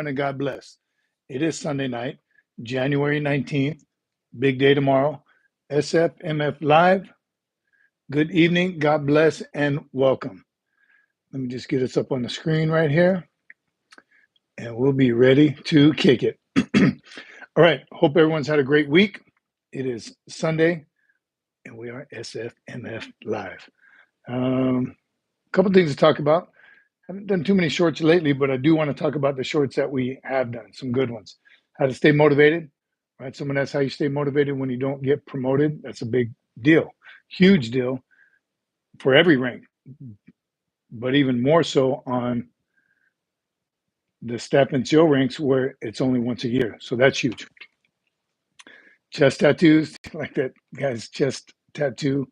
and God bless. It is Sunday night, January 19th. Big day tomorrow. SFMF Live. Good evening. God bless and welcome. Let me just get us up on the screen right here, and we'll be ready to kick it. All right. Hope everyone's had a great week. It is Sunday, and we are SFMF Live. A couple things to talk about. I haven't done too many shorts lately, but I do want to talk about the shorts that we have done, some good ones. How to stay motivated, right? Someone asks how you stay motivated when you don't get promoted. That's a big deal, huge deal for every rank, but even more so on the staff and CO ranks where it's only once a year. So that's huge. Chest tattoos, like that guy's chest tattoo.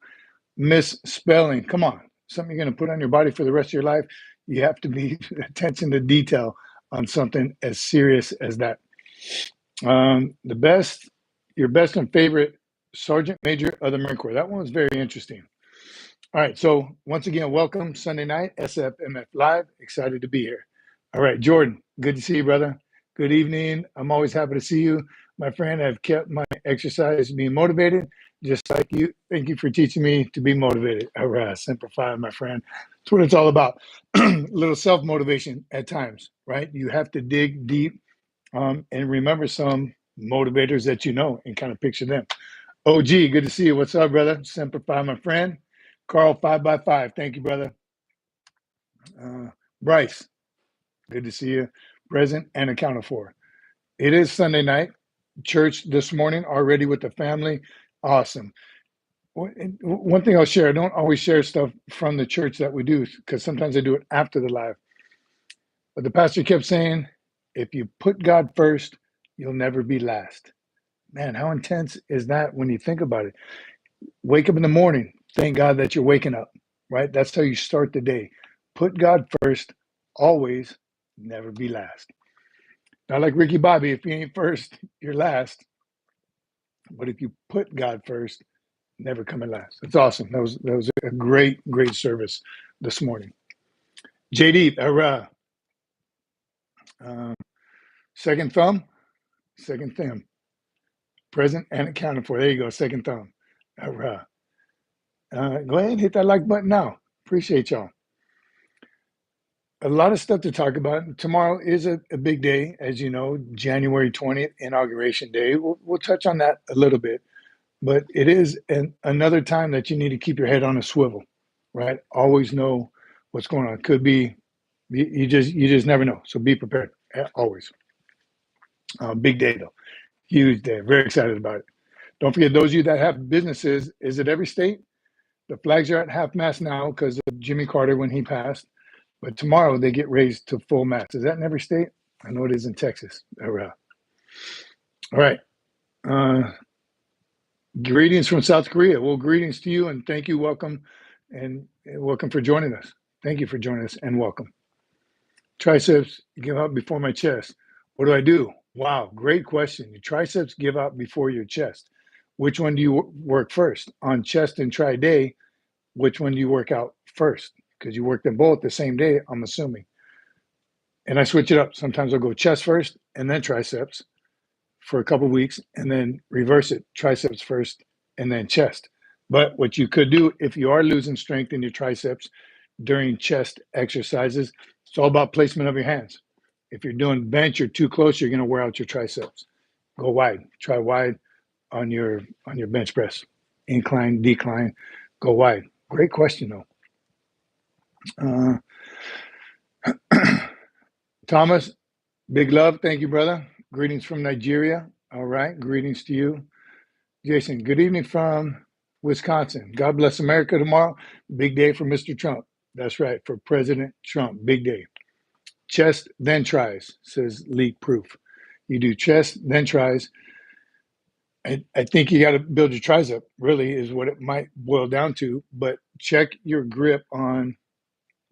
Misspelling, come on. Something you're going to put on your body for the rest of your life. You have to be attention to detail on something as serious as that. Your best and favorite Sergeant Major of the Marine Corps. That one was very interesting. All right, so once again, welcome Sunday night, SFMF Live. Excited to be here. All right, Jordan, good to see you, brother. Good evening. I'm always happy to see you, my friend. I've kept my exercise being motivated, just like you. Thank you for teaching me to be motivated. All right, simplify, my friend. That's what it's all about. A little self-motivation at times, right? You have to dig deep and remember some motivators that you know and kind of picture them. OG, good to see you. What's up, brother? Simplify, my friend. Carl, 5x5. Thank you, brother. Bryce, good to see you. Present and accounted for. It is Sunday night. Church this morning, already with the family. Awesome. One thing I'll share, I don't always share stuff from the church that we do because sometimes I do it after the live. But the pastor kept saying, if you put God first, you'll never be last. Man, how intense is that when you think about it? Wake up in the morning. Thank God that you're waking up, right? That's how you start the day. Put God first, always, never be last. Not like Ricky Bobby, if you ain't first, you're last. But if you put God first, never coming last. That's awesome. That was a great service this morning. JD, second thumb. Present and accounted for. There you go, second thumb. Go ahead and hit that like button now. Appreciate y'all. A lot of stuff to talk about. Tomorrow is a big day, as you know, January 20th, Inauguration Day. We'll touch on that a little bit, but it is another time that you need to keep your head on a swivel, right? Always know what's going on. Could be, you just never know. So be prepared, always. Big day though, huge day. Very excited about it. Don't forget, those of you that have businesses, is it every state? The flags are at half mast now because of Jimmy Carter when he passed. But tomorrow they get raised to full mast. Is that in every state? I know it is in Texas. All right. Greetings from South Korea. Well, greetings to you and thank you. Welcome and welcome for joining us. Thank you for joining us and welcome. Triceps give out before my chest. What do I do? Wow, great question. Your triceps give out before your chest. Which one do you work first? On chest and tri day, which one do you work out first? Because you work them both the same day, I'm assuming. And I switch it up. Sometimes I'll go chest first and then triceps for a couple of weeks and then reverse it, triceps first and then chest. But what you could do if you are losing strength in your triceps during chest exercises, it's all about placement of your hands. If you're doing bench, you're too close, you're going to wear out your triceps. Go wide. Try wide on your bench press. Incline, decline, go wide. Great question, though. Thomas, big love. Thank you, brother. Greetings from Nigeria. All right. Greetings to you. Jason, good evening from Wisconsin. God bless America tomorrow. Big day for Mr. Trump. That's right. For President Trump. Big day. Chest, then tries, says Leak Proof. You do chest, then tries. I think you got to build your tricep, really, is what it might boil down to. But check your grip on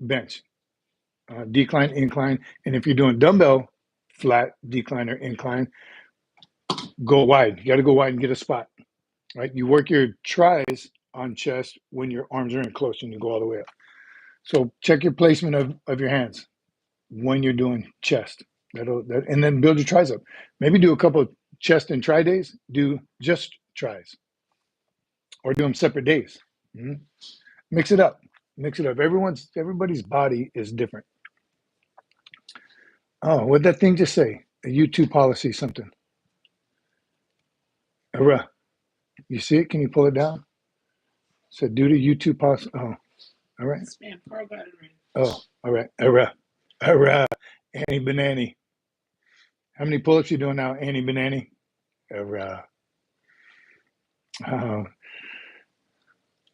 bench. Decline, incline, and if you're doing dumbbell flat, decline or incline, go wide. You got to go wide and get a spot, right? You work your tries on chest when your arms are in close and you go all the way up. So check your placement of your hands when you're doing chest. And then build your tries up. Maybe do a couple of chest and try days. Do just tries, or do them separate days. Mhm. Mix it up. Mix it up. Everybody's body is different. Oh, what'd that thing just say? A YouTube policy something. You see it? Can you pull it down? It said due to YouTube policy. Oh, all right. Oh, all right. Annie Banani. How many pull-ups you doing now, Annie Banani?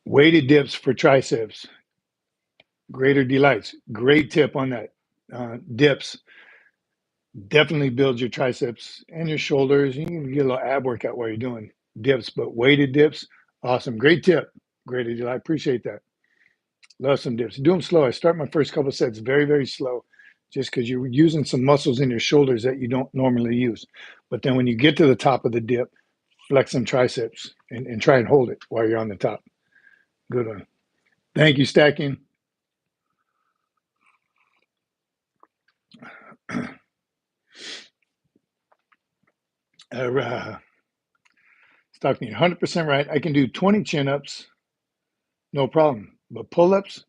Weighted dips for triceps. Greater delights. Great tip on that. Dips definitely builds your triceps and your shoulders. You can get a little ab workout while you're doing dips, but weighted dips, awesome. Great tip. Greater delight. Appreciate that. Love some dips. Do them slow. I start my first couple sets very, very slow, just because you're using some muscles in your shoulders that you don't normally use. But then when you get to the top of the dip, flex some triceps and try and hold it while you're on the top. Good one. Thank you, Stacking. Stacking, 100% right. I can do 20 chin-ups, no problem. But pull-ups,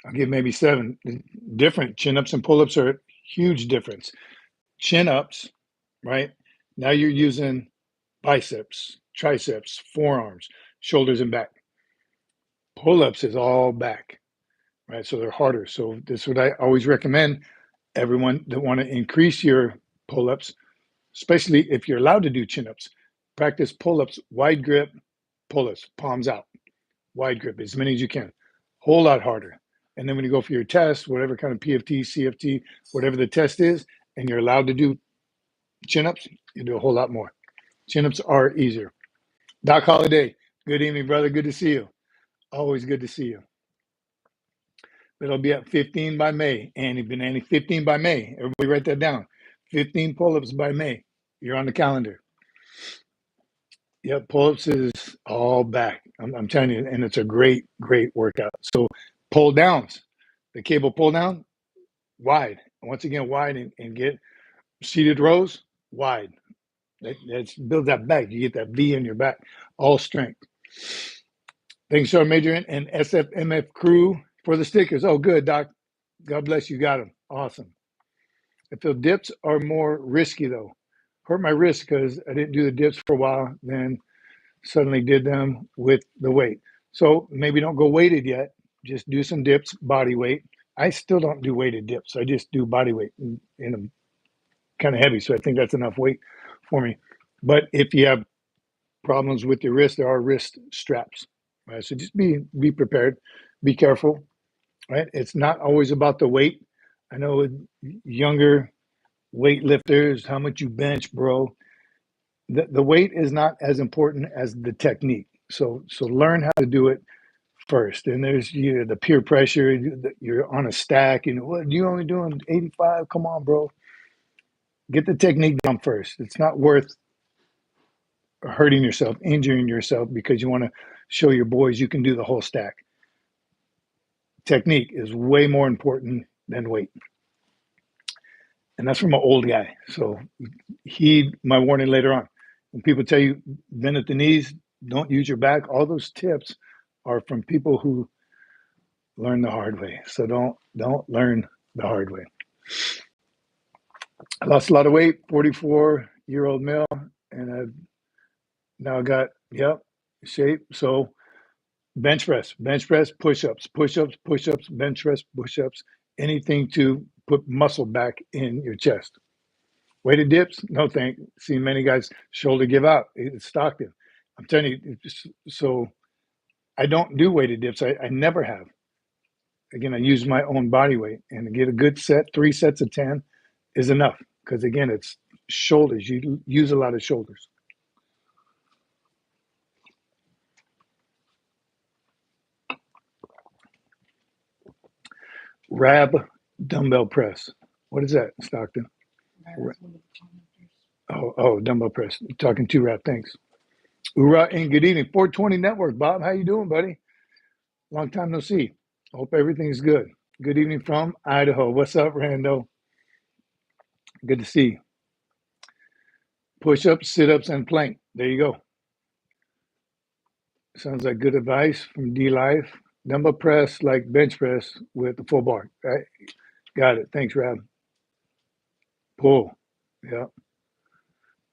I'll give maybe 7. Different chin-ups and pull-ups are a huge difference. Chin-ups, right? Now you're using biceps, triceps, forearms, shoulders, and back. Pull-ups is all back, right? So they're harder. So this is what I always recommend. Everyone that want to increase your pull-ups, especially if you're allowed to do chin-ups, practice pull-ups, wide grip, pull-ups, palms out, wide grip, as many as you can. Whole lot harder. And then when you go for your test, whatever kind of PFT, CFT, whatever the test is, and you're allowed to do chin-ups, you do a whole lot more. Chin-ups are easier. Doc Holiday, good evening, brother. Good to see you. Always good to see you. It'll be at 15 by May. Annie Banani, 15 by May. Everybody write that down. 15 pull-ups by May. You're on the calendar. Yep, pull-ups is all back. I'm telling you, and it's a great, great workout. So pull downs, the cable pull down, wide. Once again, wide and get seated rows, wide. That's build that back. You get that V in your back, all strength. Thanks, Sergeant Major and SFMF crew for the stickers. Oh, good, Doc. God bless you. Got them. Awesome. I feel dips are more risky, though. Hurt my wrist because I didn't do the dips for a while, then suddenly did them with the weight. So maybe don't go weighted yet. Just do some dips, body weight. I still don't do weighted dips. I just do body weight, and I'm kind of heavy, so I think that's enough weight for me. But if you have problems with your wrist, there are wrist straps, right? So just be prepared, be careful, right? It's not always about the weight. I know with younger weightlifters, how much you bench, bro. The weight is not as important as the technique. So learn how to do it first. And there's the peer pressure. You're on a stack, and what you only doing 85? Come on, bro. Get the technique down first. It's not worth hurting yourself, injuring yourself because you want to show your boys you can do the whole stack. Technique is way more important than weight. And that's from an old guy. So heed my warning later on. When people tell you bend at the knees, don't use your back, all those tips are from people who learn the hard way. So don't learn the hard way. I lost a lot of weight, 44-year-old male, and I've now got shape. So bench press, push-ups, bench press, push-ups, anything to put muscle back in your chest. Weighted dips, no thank. Seen many guys shoulder give out. It's Stockton. I'm telling you, so I don't do weighted dips. I never have. Again, I use my own body weight, and to get a good set, 3 sets of 10 is enough. Because again, it's shoulders. You use a lot of shoulders. Rab dumbbell press. What is that, Stockton? Oh, dumbbell press. You're talking to Rab. Thanks. URAH and good evening. 420 Network. Bob, how you doing, buddy? Long time no see. Hope everything's good. Good evening from Idaho. What's up, Rando? Good to see you. Push-ups, sit-ups, and plank. There you go. Sounds like good advice from D-Life. Dumbbell press like bench press with the full bar. Right? Got it. Thanks, Rab. Pull. Yeah.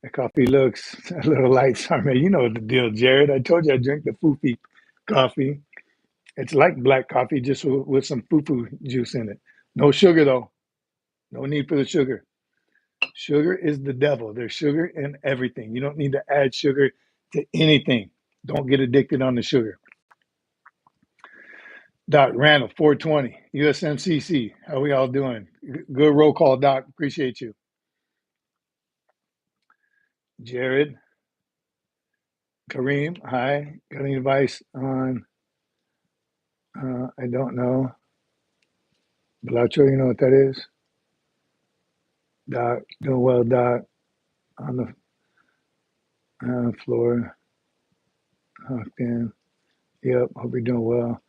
The coffee looks a little light. Sorry, man. You know the deal, Jared. I told you I drink the Fufi coffee. It's like black coffee, just with some fufu juice in it. No sugar, though. No need for the sugar. Sugar is the devil. There's sugar in everything. You don't need to add sugar to anything. Don't get addicted on the sugar. Doc Randall, 420, USMCC. How we all doing? Good roll call, Doc. Appreciate you. Jared, Kareem, hi. Got any advice on, I don't know. Belacho, you know what that is? Doc, doing well, Doc. On the floor. Hooked in. Yep, hope you're doing well.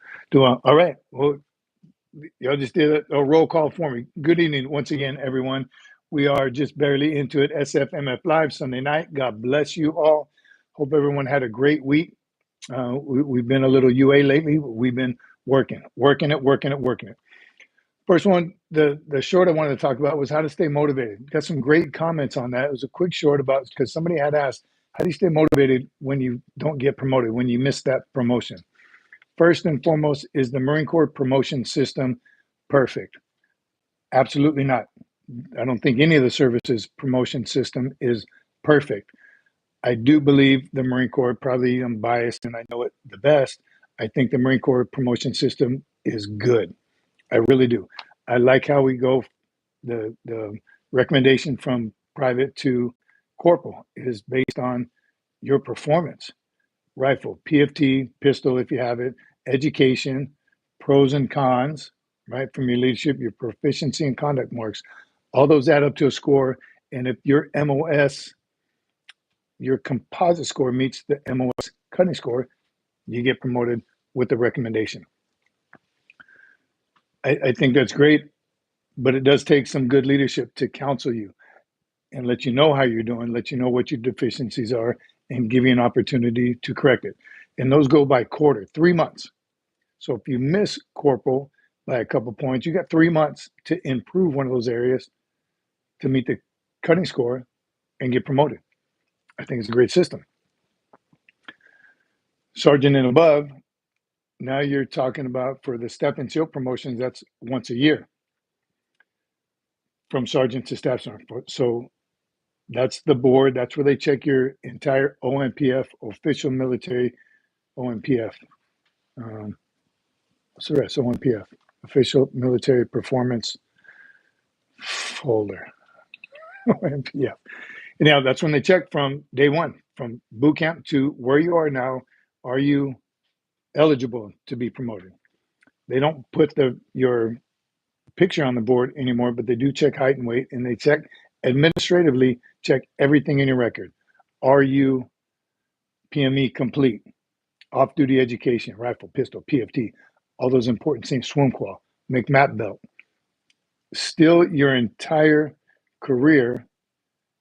All right. Well, y'all just did a roll call for me. Good evening once again, everyone. We are just barely into it. SFMF Live Sunday night. God bless you all. Hope everyone had a great week. We've been a little UA lately. We've been working it. First one, the short I wanted to talk about was how to stay motivated. Got some great comments on that. It was a quick short about, because somebody had asked, how do you stay motivated when you don't get promoted, when you miss that promotion? First and foremost, is the Marine Corps promotion system perfect? Absolutely not. I don't think any of the services promotion system is perfect. I do believe the Marine Corps, probably I'm biased and I know it the best, I think the Marine Corps promotion system is good. I really do. I like how we go, the recommendation from private to corporal is based on your performance. Rifle, PFT, pistol if you have it, education, pros and cons, right? From your leadership, your proficiency and conduct marks, all those add up to a score. And if your MOS, your composite score meets the MOS cutting score, you get promoted with the recommendation. I think that's great, but it does take some good leadership to counsel you and let you know how you're doing, let you know what your deficiencies are, and give you an opportunity to correct it. And those go by quarter, 3 months. So if you miss corporal by a couple points, you got 3 months to improve one of those areas to meet the cutting score and get promoted. I think it's a great system. Sergeant and above, now you're talking about for the step and seal promotions, that's once a year from sergeant to staff sergeant. So that's the board. That's where they check your entire OMPF, official military OMPF. What's the rest? OMPF, official military performance folder. OMPF. Anyhow, that's when they check from day one, from boot camp to where you are now. Are you eligible to be promoted? They don't put your picture on the board anymore, but they do check height and weight, and they check administratively, check everything in your record. Are you PME complete? Off-duty education, rifle, pistol, PFT, all those important things, swim qual, McMap belt. Still your entire career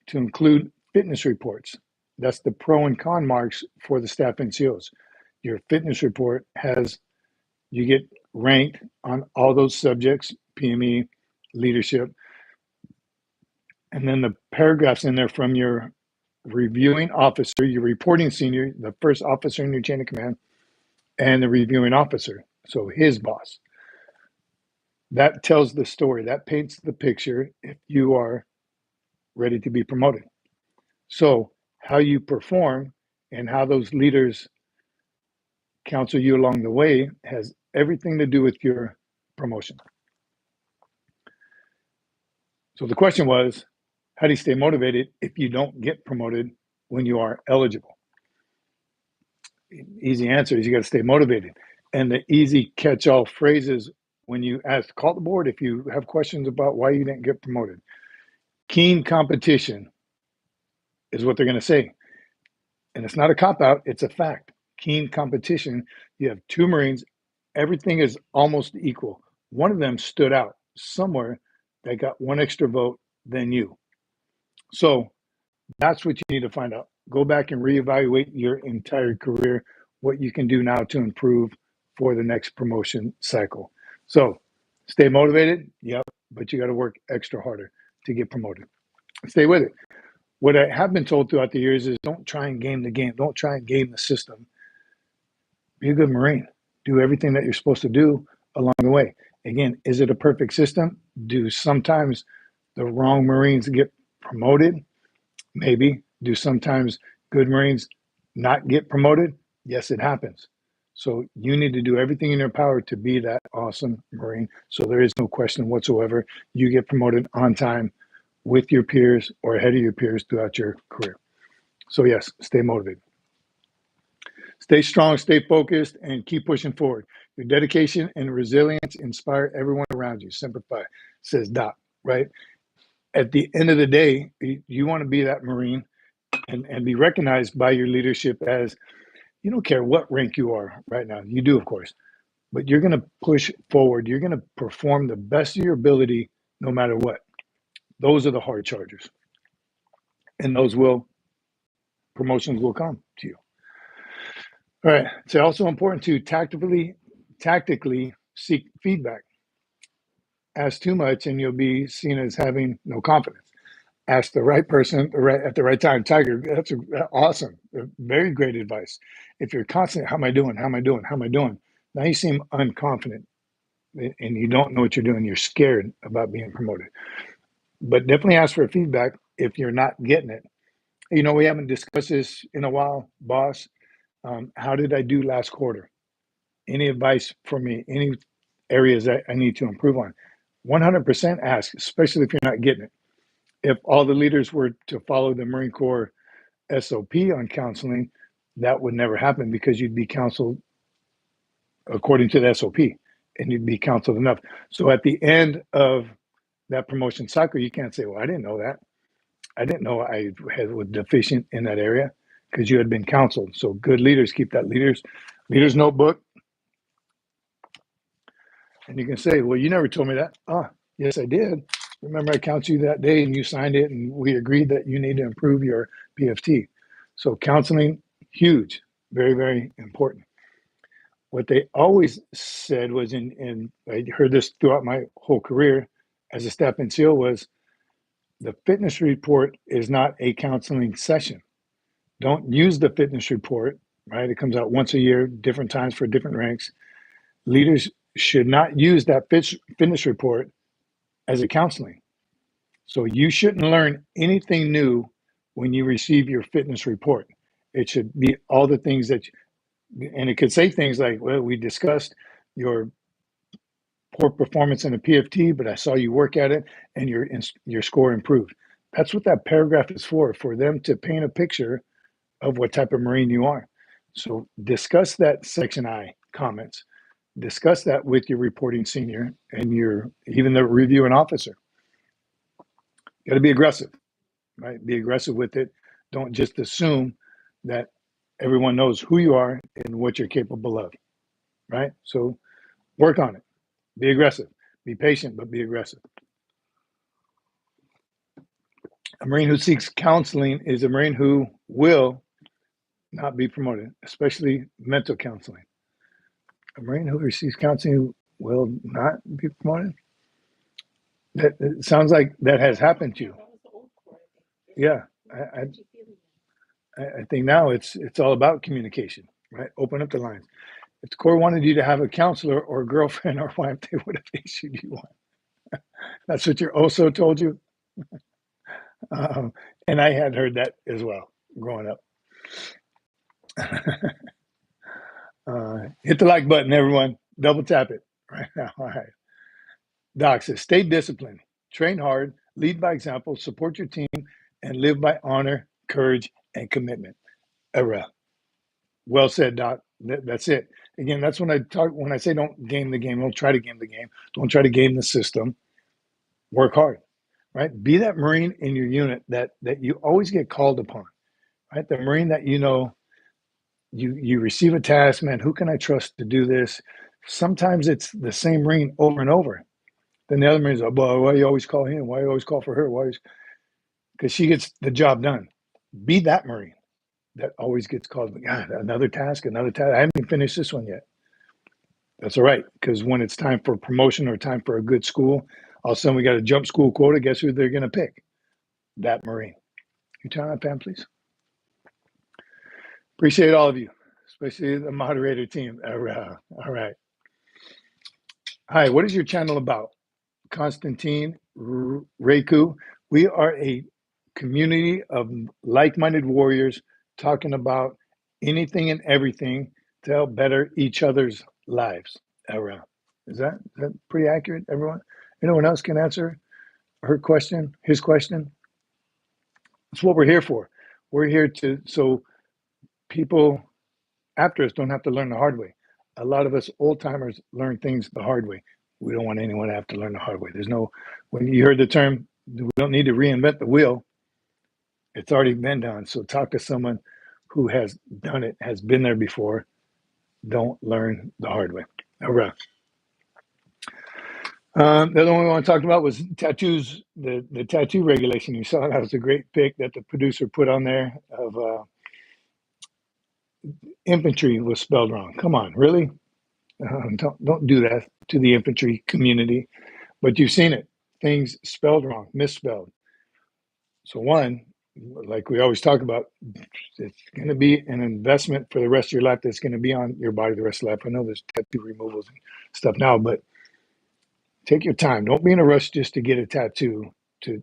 to include fitness reports. That's the pro and con marks for the staff NCOs. Your fitness report has, you get ranked on all those subjects, PME, leadership, and then the paragraphs in there from your reviewing officer, your reporting senior, the first officer in your chain of command, and the reviewing officer, so his boss. That tells the story. That paints the picture if you are ready to be promoted. So how you perform and how those leaders counsel you along the way has everything to do with your promotion. So the question was, how do you stay motivated if you don't get promoted when you are eligible? Easy answer is you got to stay motivated. And the easy catch-all phrases when you ask, call the board if you have questions about why you didn't get promoted. Keen competition is what they're going to say. And it's not a cop-out, it's a fact. Keen competition. You have two Marines, everything is almost equal. One of them stood out somewhere that got one extra vote than you. So that's what you need to find out. Go back and reevaluate your entire career, what you can do now to improve for the next promotion cycle. So stay motivated, yep, but you got to work extra harder to get promoted. Stay with it. What I have been told throughout the years is don't try and game the game. Don't try and game the system. Be a good Marine. Do everything that you're supposed to do along the way. Again, is it a perfect system? Do sometimes the wrong Marines get promoted? Maybe. Do sometimes good Marines not get promoted? Yes, it happens. So you need to do everything in your power to be that awesome Marine. So there is no question whatsoever. You get promoted on time with your peers or ahead of your peers throughout your career. So yes, stay motivated. Stay strong, stay focused, and keep pushing forward. Your dedication and resilience inspire everyone around you. Semper Fi, says Doc, right? At the end of the day, you want to be that Marine and be recognized by your leadership as, you don't care what rank you are right now. You do, of course, but you're going to push forward. You're going to perform the best of your ability no matter what. Those are the hard chargers. And promotions will come to you. All right. It's also important to tactically seek feedback. Ask too much and you'll be seen as having no confidence. Ask the right person at the right time. Tiger, that's awesome. Very great advice. If you're constant, how am I doing? How am I doing? How am I doing? Now you seem unconfident and you don't know what you're doing. You're scared about being promoted. But definitely ask for feedback if you're not getting it. You know, we haven't discussed this in a while, boss. How did I do last quarter? Any advice for me? Any areas that I need to improve on? 100% ask, especially if you're not getting it. If all the leaders were to follow the Marine Corps SOP on counseling, that would never happen because you'd be counseled according to the SOP and you'd be counseled enough. So at the end of that promotion cycle, you can't say, well, I didn't know that. I didn't know I was deficient in that area because you had been counseled. So good leaders keep that leader's notebook. And you can say, well, you never told me that. Yes, I did. Remember, I counseled you that day and you signed it and we agreed that you need to improve your PFT. So counseling, huge, very, very important. What they always said was, and I heard this throughout my whole career as a staff NCO, was the fitness report is not a counseling session. Don't use the fitness report, right? It comes out once a year, different times for different ranks. Leaders should not use that fitness report as a counseling. So you shouldn't learn anything new when you receive your fitness report. It should be all the things and it could say things like, well, we discussed your poor performance in a PFT, but I saw you work at it and your score improved. That's what that paragraph is for them to paint a picture of what type of Marine you are. So discuss that Section I comments. Discuss that with your reporting senior and even the reviewing officer. You got to be aggressive, right? Be aggressive with it. Don't just assume that everyone knows who you are and what you're capable of, right? So work on it. Be aggressive. Be patient, but be aggressive. A Marine who seeks counseling is a Marine who will not be promoted, especially mental counseling. A Marine who receives counseling will not be promoted. It sounds like that has happened to you. Yeah, I think now it's all about communication, right? Open up the lines. If the Corps wanted you to have a counselor or a girlfriend or wife, they would have issued you one. That's what your OSO told you. And I had heard that as well growing up. Hit the like button, everyone. Double tap it right now. All right. Doc says, stay disciplined, train hard, lead by example, support your team, and live by honor, courage, and commitment. Era. Well said, Doc. That's it. Again, that's when I say don't game the game, don't try to game the game, don't try to game the system. Work hard, right? Be that Marine in your unit that you always get called upon, right? The Marine that you receive a task, man, who can I trust to do this? Sometimes it's the same Marine over and over. Then the other Marine's like, well, why you always call him? Why you always call for her? because she gets the job done. Be that Marine that always gets called, God, another task. I haven't even finished this one yet. That's all right, because when it's time for promotion or time for a good school, all of a sudden we got a jump school quota. Guess who they're going to pick? That Marine. You turn on, Pam, please. Appreciate all of you, especially the moderator team. All right. Hi, what is your channel about? Constantine, Reiku. We are a community of like-minded warriors talking about anything and everything to help better each other's lives. Is that pretty accurate, everyone? Anyone else can answer her question, his question? That's what we're here for. We're here so people after us don't have to learn the hard way. A lot of us old timers learn things the hard way. We don't want anyone to have to learn the hard way. When you heard the term, we don't need to reinvent the wheel. It's already been done. So talk to someone who has done it, has been there before. Don't learn the hard way. All right. The other one we want to talk about was tattoos, the tattoo regulation. You saw that was a great pic that the producer put on there of infantry was spelled wrong. Come on, really? Don't do that to the infantry community. But you've seen it. Things spelled wrong, misspelled. So one, like we always talk about, it's going to be an investment for the rest of your life that's going to be on your body the rest of life. I know there's tattoo removals and stuff now, but take your time. Don't be in a rush just to get a tattoo to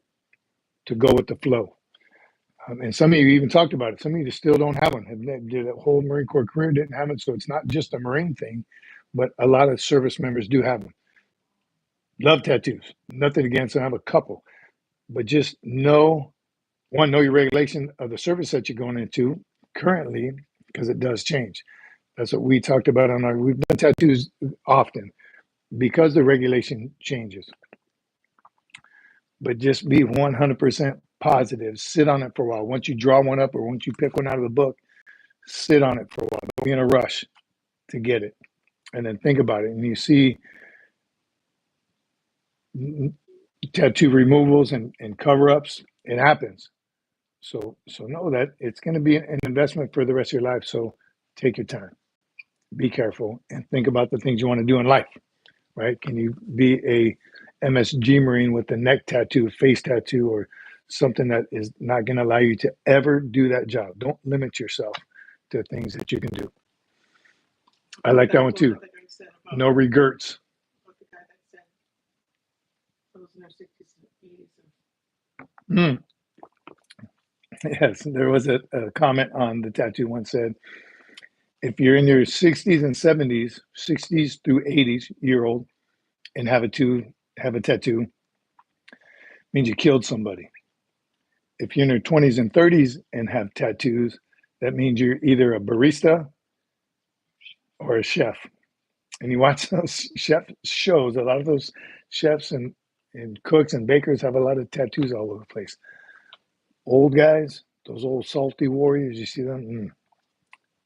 go with the flow. And some of you even talked about it. Some of you still don't have one. Did a whole Marine Corps career, didn't have it. So it's not just a Marine thing, but a lot of service members do have them. Love tattoos. Nothing against them. I have a couple. But just know your regulation of the service that you're going into currently, because it does change. That's what we talked about we've done tattoos often because the regulation changes. But just be 100% positive. Sit on it for a while. Once you draw one up or once you pick one out of the book, sit on it for a while. Don't be in a rush to get it. And then think about it. And you see tattoo removals and cover-ups, it happens. So know that it's going to be an investment for the rest of your life. So take your time, be careful, and think about the things you want to do in life, right? Can you be a MSG Marine with a neck tattoo, face tattoo, or something that is not going to allow you to ever do that job? Don't limit yourself to things that you can do. I like that one too. No regrets. Yes, there was a comment on the tattoo one said, if you're in your 60s and 70s, 60s through 80s year old, and have a tattoo, means you killed somebody. If you're in your 20s and 30s and have tattoos, that means you're either a barista or a chef. And you watch those chef shows, a lot of those chefs and cooks and bakers have a lot of tattoos all over the place. Old guys, those old salty warriors, you see them?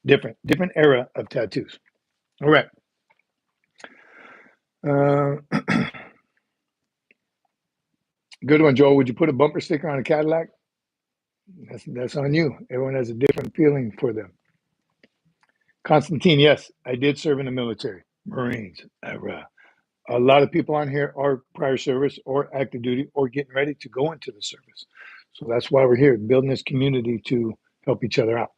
Different era of tattoos. All right. Good one, Joel. Would you put a bumper sticker on a Cadillac? That's on you. Everyone has a different feeling for them. Constantine, yes, I did serve in the military, Marines. A lot of people on here are prior service or active duty or getting ready to go into the service. So that's why we're here, building this community to help each other out.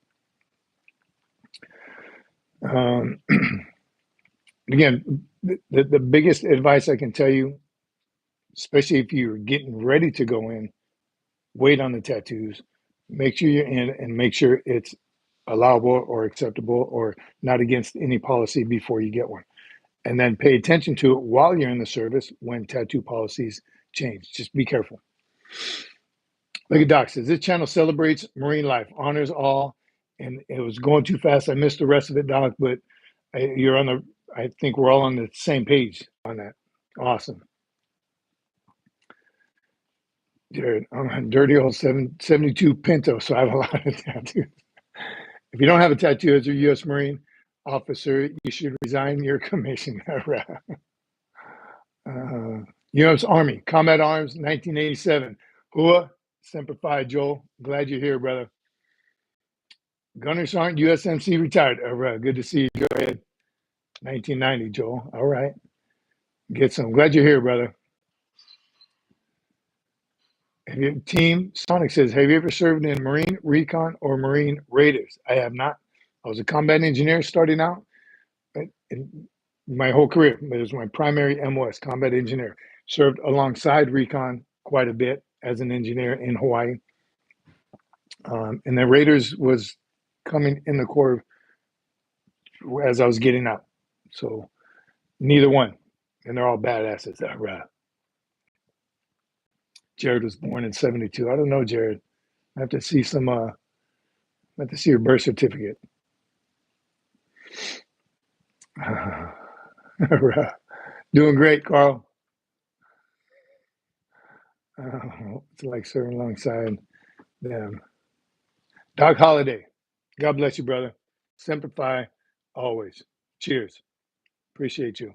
Again, the biggest advice I can tell you, especially if you're getting ready to go in, wait on the tattoos, make sure you're in and make sure it's allowable or acceptable or not against any policy before you get one. And then pay attention to it while you're in the service when tattoo policies change. Just be careful. Look at Doc says, this channel celebrates marine life, honors all, and it was going too fast. I missed the rest of it, Doc, but I think we're all on the same page on that. Awesome. Jared, I'm a dirty old 72 Pinto, so I have a lot of tattoos. If you don't have a tattoo as a U.S. Marine officer, you should resign your commission. U.S. Army, Combat Arms, 1987. HOA, Semper Fi, Joel. Glad you're here, brother. Gunner Sergeant, USMC retired. All right, good to see you. Go ahead. 1990, Joel. All right. Get some. Glad you're here, brother. Team Sonic says, have you ever served in Marine Recon or Marine Raiders? I have not. I was a combat engineer starting out in my whole career. It was my primary MOS, combat engineer. Served alongside Recon quite a bit as an engineer in Hawaii. And then Raiders was coming in the Corps as I was getting out. So neither one. And they're all badasses. Jared was born in 72. I don't know, Jared. I have to see some, I have to see your birth certificate. Doing great, Carl. It's like serving alongside them. Doc Holiday. God bless you, brother. Semper Fi, always. Cheers. Appreciate you.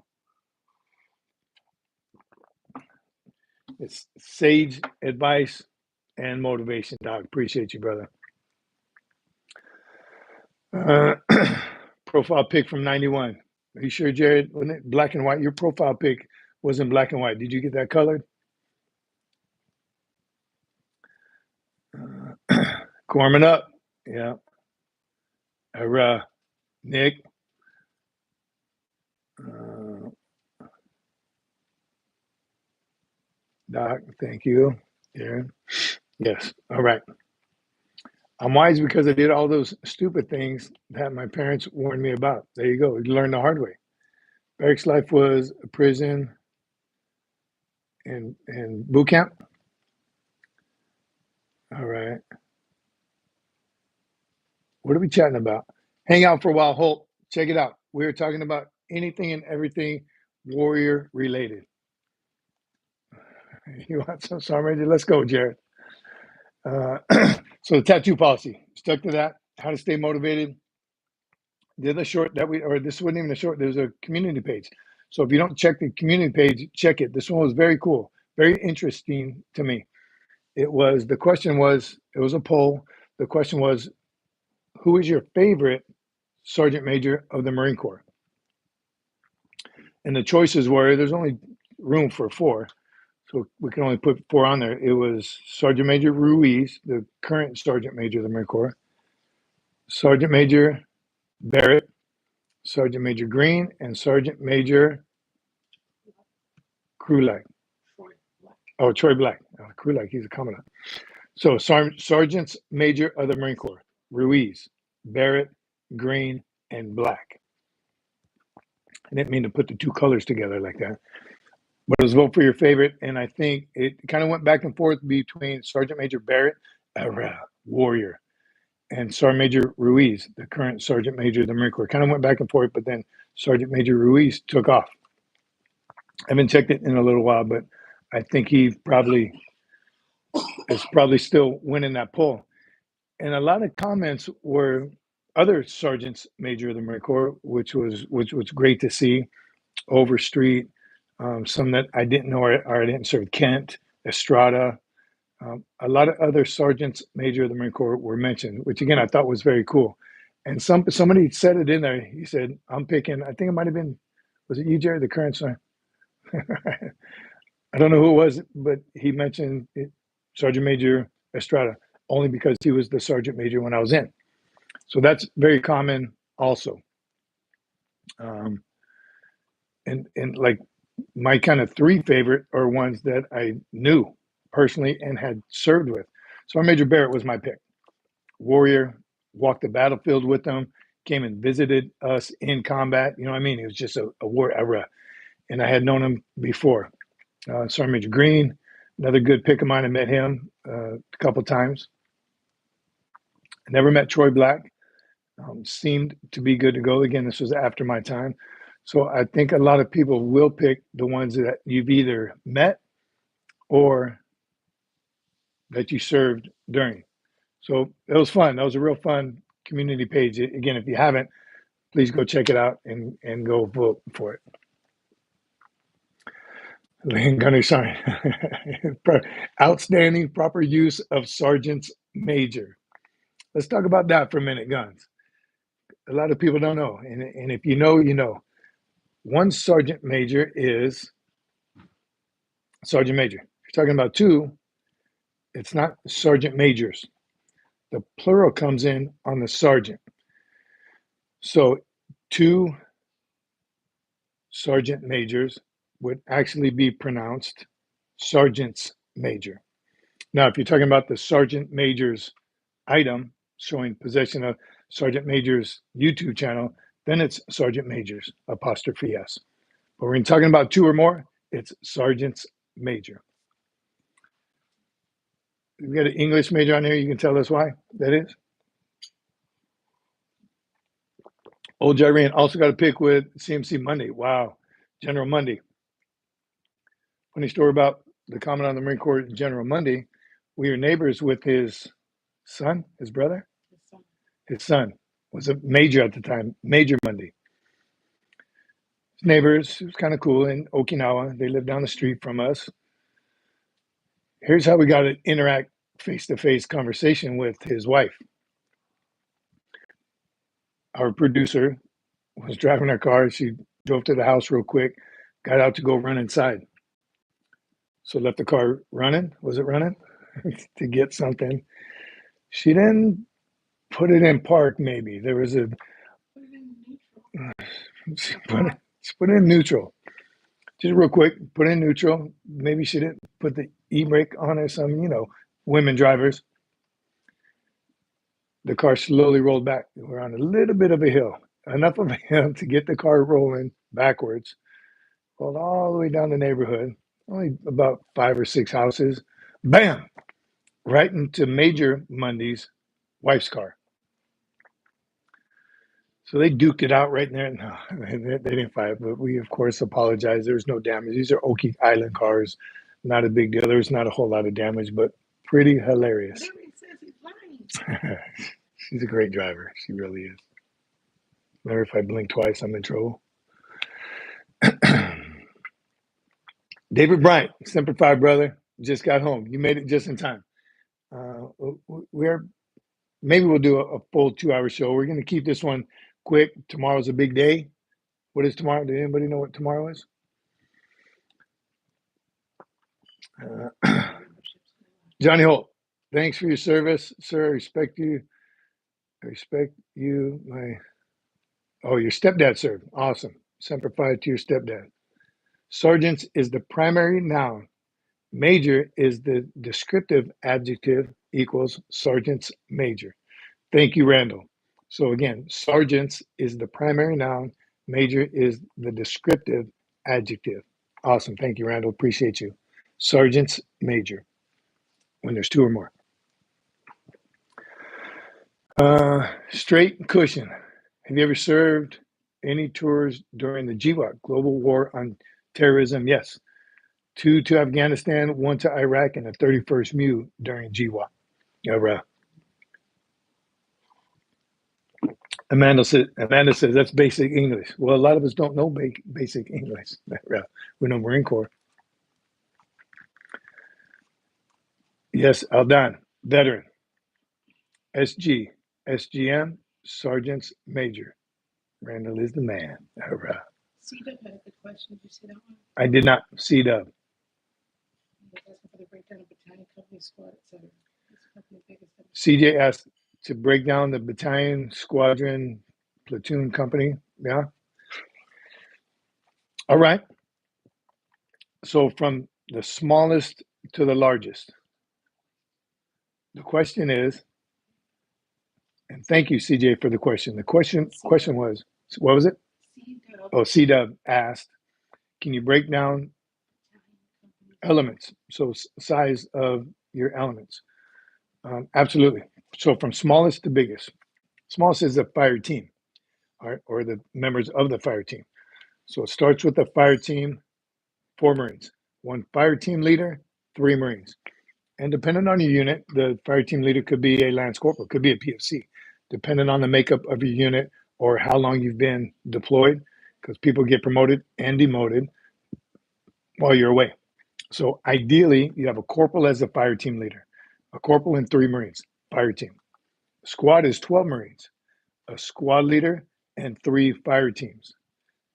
It's sage advice and motivation, Doc. Appreciate you, brother. Profile pic from 91. Are you sure, Jared? Wasn't it black and white? Your profile pic wasn't black and white. Did you get that colored? Corman up. Yeah. Nick. Doc, thank you. Aaron. Yes. All right. I'm wise because I did all those stupid things that my parents warned me about. There you go. You learn the hard way. Barracks life was a prison and boot camp. All right. What are we chatting about? Hang out for a while, Holt. Check it out. We were talking about anything and everything warrior related. You want some Sergeant? Let's go, Jared. So the tattoo policy, stuck to that. How to stay motivated. The other short that this wasn't even a short, there's a community page. So if you don't check the community page, check it. This one was very cool, very interesting to me. It was a poll. The question was, who is your favorite Sergeant Major of the Marine Corps? And the choices were, there's only room for 4. So we can only put 4 on there. It was Sergeant Major Ruiz, the current Sergeant Major of the Marine Corps, Sergeant Major Barrett, Sergeant Major Green, and Sergeant Major Krulak. Oh, Troy Black. Krulak, he's a commandant. So Sergeants Major of the Marine Corps, Ruiz, Barrett, Green, and Black. I didn't mean to put the 2 colors together like that. But it was vote for your favorite, and I think it kind of went back and forth between Sergeant Major Barrett, warrior, and Sergeant Major Ruiz, the current Sergeant Major of the Marine Corps. Kind of went back and forth, but then Sergeant Major Ruiz took off. I haven't checked it in a little while, but I think he is probably still winning that poll. And a lot of comments were other Sergeants Major of the Marine Corps, which was great to see. Overstreet, some that I didn't know or I didn't serve. Kent, Estrada, a lot of other Sergeants Major of the Marine Corps were mentioned, which again I thought was very cool. And somebody said it in there. He said, "I'm picking." I think it might have been, was it you, Jerry, the current Sergeant? I don't know who it was, but he mentioned Sergeant Major Estrada only because he was the Sergeant Major when I was in. So that's very common also. And like my kind of 3 favorite are ones that I knew personally and had served with. So Major Barrett was my pick. Warrior, walked the battlefield with them, came and visited us in combat. You know what I mean? It was just a war era. And I had known him before. Sergeant Major Green, another good pick of mine. I met him a couple times. I never met Troy Black. Seemed to be good to go. Again, this was after my time. So I think a lot of people will pick the ones that you've either met or that you served during. So it was fun. That was a real fun community page. Again, if you haven't, please go check it out and go vote for it. Gunny sign. Outstanding proper use of sergeant's major. Let's talk about that for a minute, guns. A lot of people don't know. And if you know, you know. One sergeant major is sergeant major. If you're talking about two, it's not sergeant majors. The plural comes in on the sergeant. So two sergeant majors would actually be pronounced sergeant's major. Now, if you're talking about the sergeant major's item showing possession of sergeant major's YouTube channel, then it's sergeant major's apostrophe S. But when you're talking about two or more, it's sergeant's major. We've got an English major on here. You can tell us why that is. Old Jyrene also got a pick with CMC Monday. Wow. General Monday. Funny story about the comment on the Marine Corps General Monday. We were neighbors with his son, his brother. His son was a major at the time, Major Monday. His neighbors, it was kind of cool in Okinawa. They lived down the street from us. Here's how we got to interact face-to-face conversation with his wife. Our producer was driving our car. She drove to the house real quick, got out to go run inside. So left the car running. Was it running? To get something. She didn't put it in park, maybe. There was a... She put it in neutral. Just real quick, put it in neutral. Maybe she didn't put the e-brake on or something, you know, women drivers. The car slowly rolled back. We're on a little bit of a hill, enough of a hill to get the car rolling backwards. Rolled all the way down the neighborhood, only about 5 or 6 houses. Bam! Right into Major Monday's wife's car. So they duked it out right in there. No, they didn't fight, but we, of course, apologize. There was no damage. These are Okie Island cars. Not a big deal. There was not a whole lot of damage, but pretty hilarious. She's a great driver. She really is. Remember, if I blink twice, I'm in trouble. David Bryant, Semper Fi, brother. Just got home. You made it just in time. Maybe we'll do a full 2-hour show. We're going to keep this one quick. Tomorrow's a big day. What is tomorrow? Does anybody know what tomorrow is? Johnny Holt, thanks for your service, sir. I respect you. Your stepdad served. Awesome. Semper Fi to your stepdad. Sergeants is the primary noun. Major is the descriptive adjective equals sergeant's major. Thank you, Randall. So again, sergeants is the primary noun. Major is the descriptive adjective. Awesome. Thank you, Randall. Appreciate you. Sergeant's major when there's 2 or more. Straight cushion. Have you ever served any tours during the GWAT, Global War on Terrorism? Yes. 2 to Afghanistan, 1 to Iraq, and a 31st MU during GWAT. Amanda says that's basic English. Well, a lot of us don't know basic English. We know Marine Corps. Yes, Aldan, veteran. SG, SGM, Sergeant's Major. Randall is the man. C-Dub had a good question. Did you see that one? I did not. C-Dub. CJ asked to break down the battalion, squadron, platoon, company. Yeah. All right. So from the smallest to the largest. The question is, and thank you, CJ, for the question. The question was, what was it? C-Dub. Oh, C-Dub asked, can you break down elements? So size of your elements. Absolutely. So from smallest to biggest. Smallest is the fire team, all right, or the members of the fire team. So it starts with the fire team, 4 Marines, 1 fire team leader, 3 Marines. And depending on your unit, the fire team leader could be a Lance Corporal, could be a PFC, depending on the makeup of your unit or how long you've been deployed, because people get promoted and demoted while you're away. So ideally, you have a corporal as a fire team leader, a corporal and 3 Marines, fire team. Squad is 12 Marines, a squad leader, and 3 fire teams.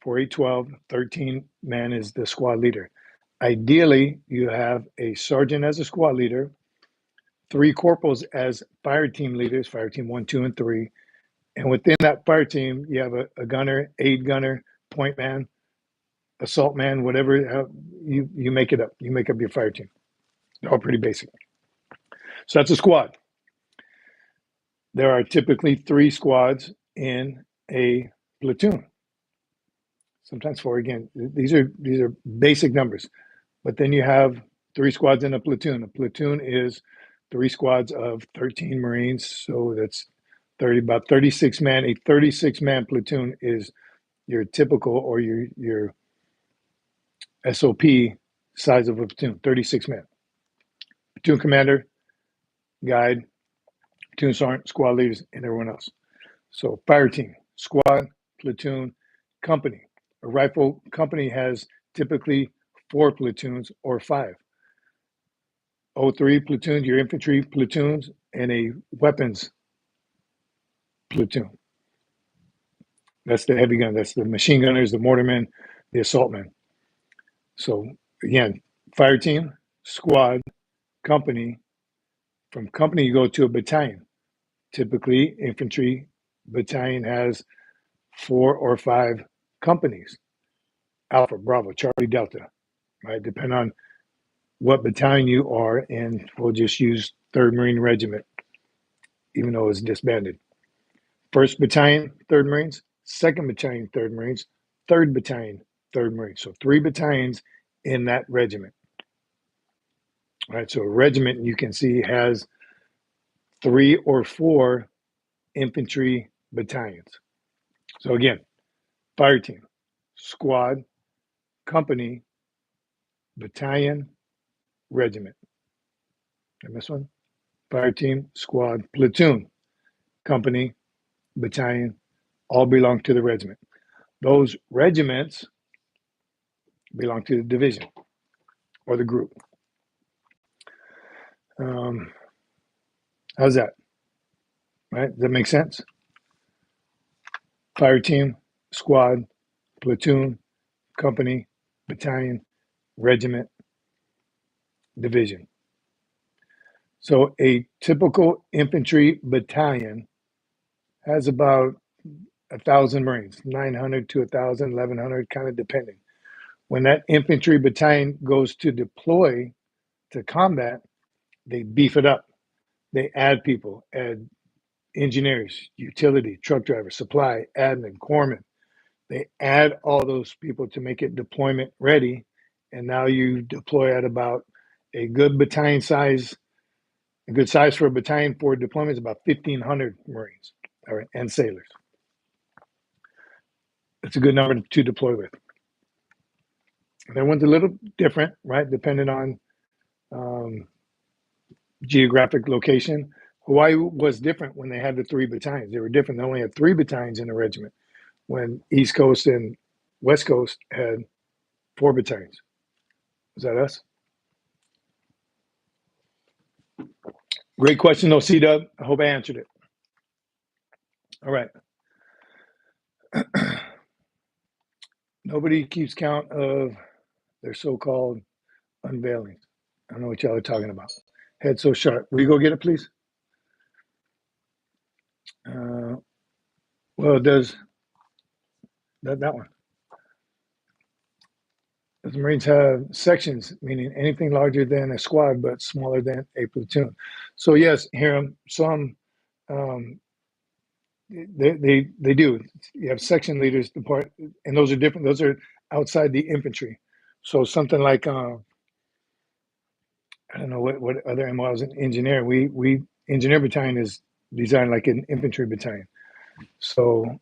For 812, 13 man is the squad leader. Ideally, you have a sergeant as a squad leader, 3 corporals as fire team leaders, fire team 1, 2, and 3. And within that fire team, you have a gunner, aid gunner, point man, assault man, whatever, you make it up. You make up your fire team. They're all pretty basic. So that's a squad. There are typically 3 squads in a platoon. Sometimes 4. Again, these are basic numbers. But then you have 3 squads in a platoon. A platoon is 3 squads of 13 Marines. So that's about 36 man. A 36-man platoon is your typical or your SOP size of a platoon, 36 men. Platoon commander, guide, platoon sergeant, squad leaders, and everyone else. So fire team, squad, platoon, company. A rifle company has typically 4 platoons or 5. 03 platoons, your infantry platoons, and a weapons platoon. That's the heavy gun. That's the machine gunners, the mortarmen, the assaultmen. So again, fire team, squad, company. From company, you go to a battalion. Typically, infantry battalion has 4 or 5 companies. Alpha, Bravo, Charlie, Delta, right? Depending on what battalion you are, and we'll just use 3rd Marine Regiment, even though it's disbanded. 1st Battalion, 3rd Marines, 2nd Battalion, 3rd Marines, 3rd Battalion, 3rd Marines. So 3 battalions in that regiment. All right, so a regiment you can see has 3 or 4 infantry battalions. So again, fire team, squad, company, battalion, regiment. I miss one? Fire team, squad, platoon, company, battalion, all belong to the regiment. Those regiments belong to the division or the group. How's that? Right? Does that make sense? Fire team, squad, platoon, company, battalion, regiment, division. So a typical infantry battalion has about 1,000 Marines, 900 to 1,000, 1,100, kind of depending. When that infantry battalion goes to deploy to combat, they beef it up. They add people, add engineers, utility, truck drivers, supply, admin, corpsmen. They add all those people to make it deployment ready. And now you deploy at about a good battalion size. A good size for a battalion for deployment is about 1,500 Marines, all right, and sailors. It's a good number to deploy with. And everyone's a little different, right, depending on geographic location. Hawaii was different when they had the 3 battalions. They were different. They only had 3 battalions in the regiment, when East Coast and West Coast had 4 battalions. Is that us? Great question, though, C-Dub. I hope I answered it. All right. Nobody keeps count of their so-called unveilings. I don't know what y'all are talking about. Head so sharp. Will you go get it, please? Well, does that one. Does the Marines have sections, meaning anything larger than a squad but smaller than a platoon? So yes, Hiram, some they do. You have section leaders, and those are different. Those are outside the infantry. So something like I don't know what other MOs in engineer. We engineer battalion is designed like an infantry battalion. So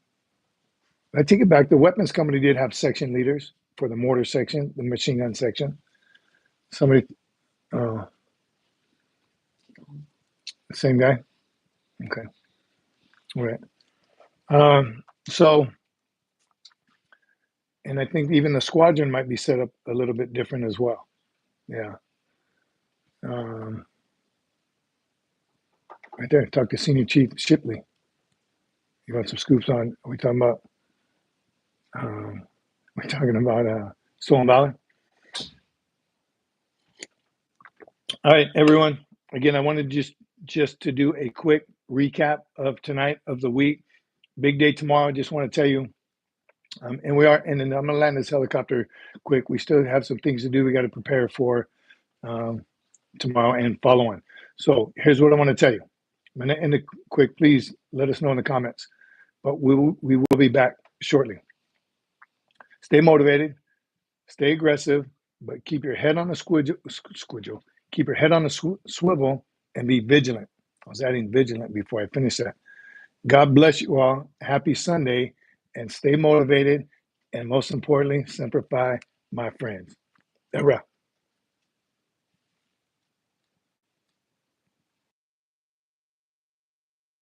I take it back. The weapons company did have section leaders for the mortar section, the machine gun section. Somebody, same guy. Okay, all right. So, and I think even the squadron might be set up a little bit different as well. Yeah. Right there. Talk to Senior Chief Shipley. You want some scoops on? Are we talking about? We're talking about Stolen Valor. All right, everyone. Again, I wanted just to do a quick recap of tonight of the week. Big day tomorrow. Just want to tell you, and we are. And then I'm gonna land this helicopter quick. We still have some things to do. We got to prepare for tomorrow and following. So here's what I want to tell you. I'm gonna end it quick. Please let us know in the comments. But we will be back shortly. Stay motivated. Stay aggressive, but keep your head on the squidgle. Keep your head on the swivel and be vigilant. I was adding vigilant before I finished that. God bless you all. Happy Sunday, and stay motivated. And most importantly, Semper Fi, my friends. URAH.